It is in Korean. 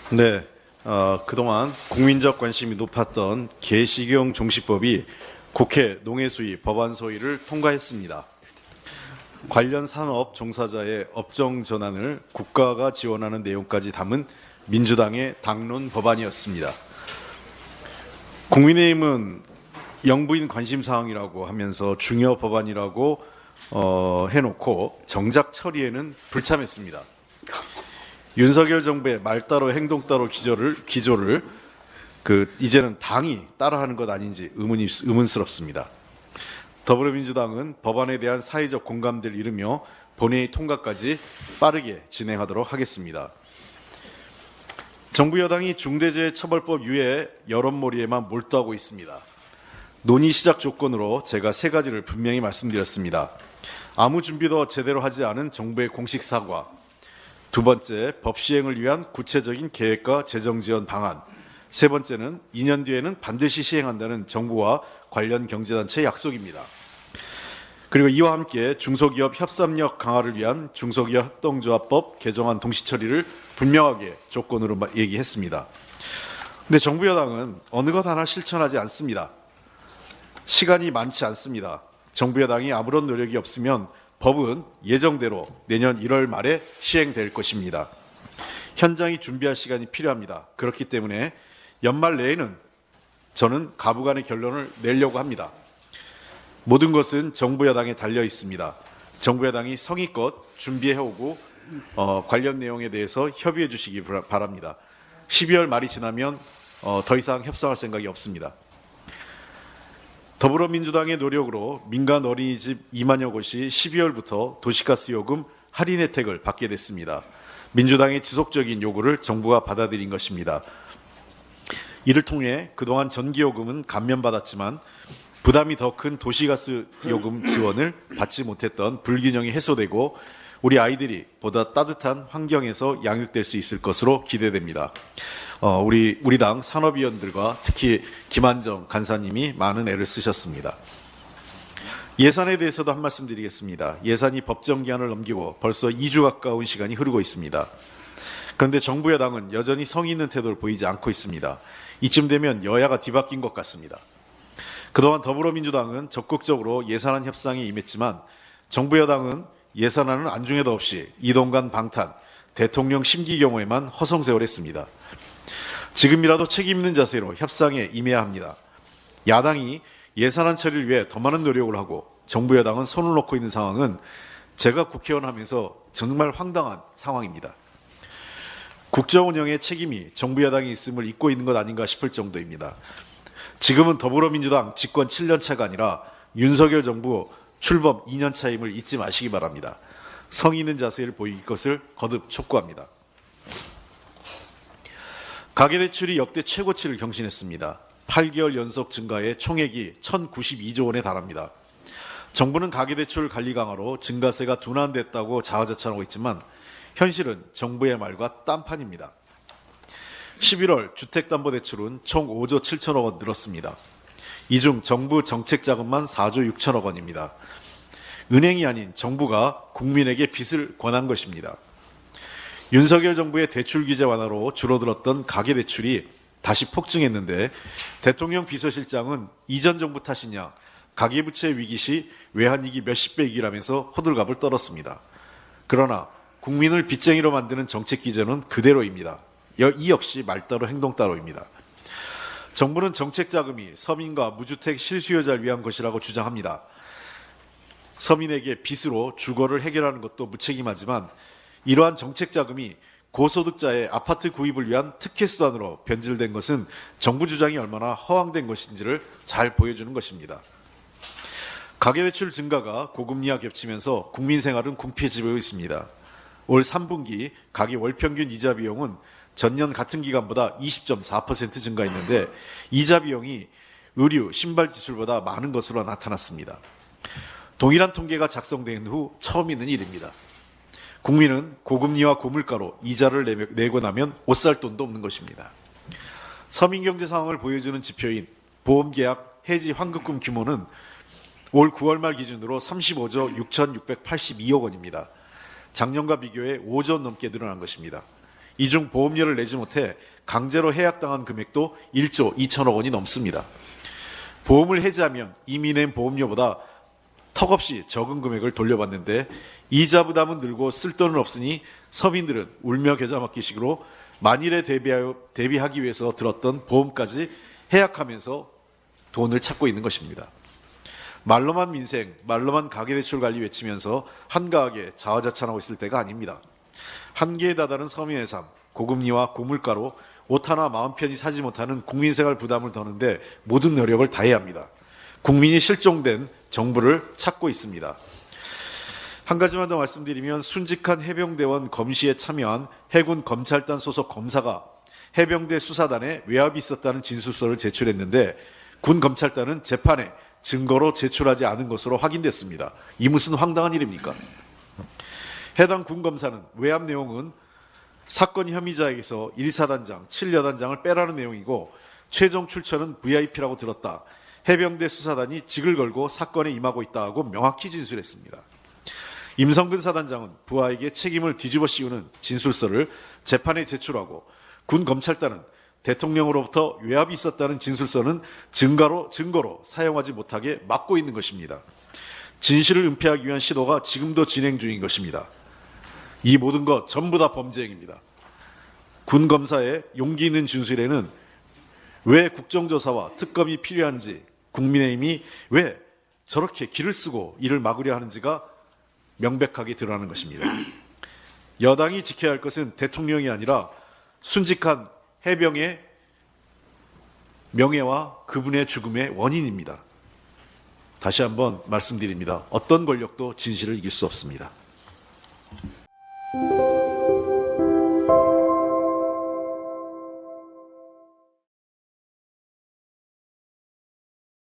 네, 그동안 국민적 관심이 높았던 개식용 종식법이 국회 농해수위 법안 소위를 통과했습니다. 관련 산업 종사자의 업종 전환을 국가가 지원하는 내용까지 담은 민주당의 당론 법안이었습니다. 국민의힘은 영부인 관심 사항이라고 하면서 중요 법안이라고 해놓고 정작 처리에는 불참했습니다. 윤석열 정부의 말 따로 행동 따로 기조를 이제는 당이 따라하는 것 아닌지 의문스럽습니다. 더불어민주당은 법안에 대한 사회적 공감대를 이루며 본회의 통과까지 빠르게 진행하도록 하겠습니다. 정부 여당이 중대재해처벌법 유예 여론몰이에만 몰두하고 있습니다. 논의 시작 조건으로 제가 세 가지를 분명히 말씀드렸습니다. 아무 준비도 제대로 하지 않은 정부의 공식 사과, 두 번째, 법 시행을 위한 구체적인 계획과 재정 지원 방안, 세 번째는 2년 뒤에는 반드시 시행한다는 정부와 관련 경제단체의 약속입니다. 그리고 이와 함께 중소기업 협상력 강화를 위한 중소기업 협동조합법 개정안 동시 처리를 분명하게 조건으로 얘기했습니다. 근데 정부 여당은 어느 것 하나 실천하지 않습니다. 시간이 많지 않습니다. 정부 여당이 아무런 노력이 없으면 법은 예정대로 내년 1월 말에 시행될 것입니다. 현장이 준비할 시간이 필요합니다. 그렇기 때문에 연말 내에는 저는 가부간의 결론을 내려고 합니다. 모든 것은 정부 여당에 달려 있습니다. 정부 여당이 성의껏 준비해오고 관련 내용에 대해서 협의해 주시기 바랍니다. 12월 말이 지나면 더 이상 협상할 생각이 없습니다. 더불어민주당의 노력으로 민간 어린이집 2만여 곳이 12월부터 도시가스 요금 할인 혜택을 받게 됐습니다. 민주당의 지속적인 요구를 정부가 받아들인 것입니다. 이를 통해 그동안 전기요금은 감면받았지만 부담이 더 큰 도시가스 요금 지원을 받지 못했던 불균형이 해소되고 우리 아이들이 보다 따뜻한 환경에서 양육될 수 있을 것으로 기대됩니다. 우리 당 산업위원들과 특히 김한정 간사님이 많은 애를 쓰셨습니다. 예산에 대해서도 한 말씀 드리겠습니다. 예산이 법정 기한을 넘기고 벌써 2주 가까운 시간이 흐르고 있습니다. 그런데 정부 여당은 여전히 성의 있는 태도를 보이지 않고 있습니다. 이쯤 되면 여야가 뒤바뀐 것 같습니다. 그동안 더불어민주당은 적극적으로 예산안 협상에 임했지만 정부 여당은 예산안을 안중에도 없이 이동관 방탄, 대통령 심기 경우에만 허송세월했습니다. 지금이라도 책임 있는 자세로 협상에 임해야 합니다. 야당이 예산안 처리를 위해 더 많은 노력을 하고 정부 여당은 손을 놓고 있는 상황은 제가 국회의원 하면서 정말 황당한 상황입니다. 국정 운영의 책임이 정부 여당이 있음을 잊고 있는 것 아닌가 싶을 정도입니다. 지금은 더불어민주당 집권 7년 차가 아니라 윤석열 정부 출범 2년 차임을 잊지 마시기 바랍니다. 성의 있는 자세를 보일 것을 거듭 촉구합니다. 가계대출이 역대 최고치를 경신했습니다. 8개월 연속 증가해 총액이 1,092조 원에 달합니다. 정부는 가계대출 관리 강화로 증가세가 둔화됐다고 자화자찬하고 있지만 현실은 정부의 말과 딴판입니다. 11월 주택담보대출은 총 5조 7천억 원 늘었습니다. 이 중 정부 정책자금만 4조 6천억 원입니다. 은행이 아닌 정부가 국민에게 빚을 권한 것입니다. 윤석열 정부의 대출 규제 완화로 줄어들었던 가계대출이 다시 폭증했는데 대통령 비서실장은 이전 정부 탓이냐 가계부채 위기 시 외환위기 몇십 배 이기라면서 호들갑을 떨었습니다. 그러나 국민을 빚쟁이로 만드는 정책 기조는 그대로입니다. 이 역시 말 따로 행동 따로입니다. 정부는 정책 자금이 서민과 무주택 실수요자를 위한 것이라고 주장합니다. 서민에게 빚으로 주거를 해결하는 것도 무책임하지만 이러한 정책 자금이 고소득자의 아파트 구입을 위한 특혜 수단으로 변질된 것은 정부 주장이 얼마나 허황된 것인지를 잘 보여주는 것입니다. 가계대출 증가가 고금리와 겹치면서 국민 생활은 궁핍해지고 있습니다. 올 3분기 가계 월평균 이자 비용은 전년 같은 기간보다 20.4% 증가했는데 이자 비용이 의류, 신발 지출보다 많은 것으로 나타났습니다. 동일한 통계가 작성된 후 처음 있는 일입니다. 국민은 고금리와 고물가로 이자를 내고 나면 옷 살 돈도 없는 것입니다. 서민 경제 상황을 보여주는 지표인 보험계약 해지 환급금 규모는 올 9월 말 기준으로 35조 6,682억 원입니다. 작년과 비교해 5조 넘게 늘어난 것입니다. 이 중 보험료를 내지 못해 강제로 해약당한 금액도 1조 2천억 원이 넘습니다. 보험을 해지하면 이미 낸 보험료보다 턱없이 적은 금액을 돌려받는데 이자 부담은 늘고 쓸 돈은 없으니 서민들은 울며 겨자 먹기식으로 만일에 대비하기 위해서 들었던 보험까지 해약하면서 돈을 찾고 있는 것입니다. 말로만 민생, 말로만 가계대출 관리 외치면서 한가하게 자화자찬하고 있을 때가 아닙니다. 한계에 다다른 서민의 삶, 고금리와 고물가로 옷 하나 마음 편히 사지 못하는 국민생활 부담을 더는데 모든 노력을 다해야 합니다. 국민이 실종된 정부를 찾고 있습니다. 한 가지만 더 말씀드리면 순직한 해병대원 검시에 참여한 해군 검찰단 소속 검사가 해병대 수사단에 외압이 있었다는 진술서를 제출했는데 군 검찰단은 재판에 증거로 제출하지 않은 것으로 확인됐습니다. 이 무슨 황당한 일입니까? 해당 군 검사는 외압 내용은 사건 혐의자에게서 1사단장, 7여단장을 빼라는 내용이고 최종 출처는 VIP라고 들었다. 해병대 수사단이 직을 걸고 사건에 임하고 있다 하고 명확히 진술했습니다. 임성근 사단장은 부하에게 책임을 뒤집어 씌우는 진술서를 재판에 제출하고 군 검찰단은 대통령으로부터 외압이 있었다는 진술서는 증거로 사용하지 못하게 막고 있는 것입니다. 진실을 은폐하기 위한 시도가 지금도 진행 중인 것입니다. 이 모든 것 전부 다 범죄 행위입니다. 군 검사의 용기 있는 진술에는 왜 국정조사와 특검이 필요한지, 국민의힘이 왜 저렇게 기를 쓰고 이를 막으려 하는지가 명백하게 드러나는 것입니다. 여당이 지켜야 할 것은 대통령이 아니라 순직한 해병의 명예와 그분의 죽음의 원인입니다. 다시 한번 말씀드립니다. 어떤 권력도 진실을 이길 수 없습니다.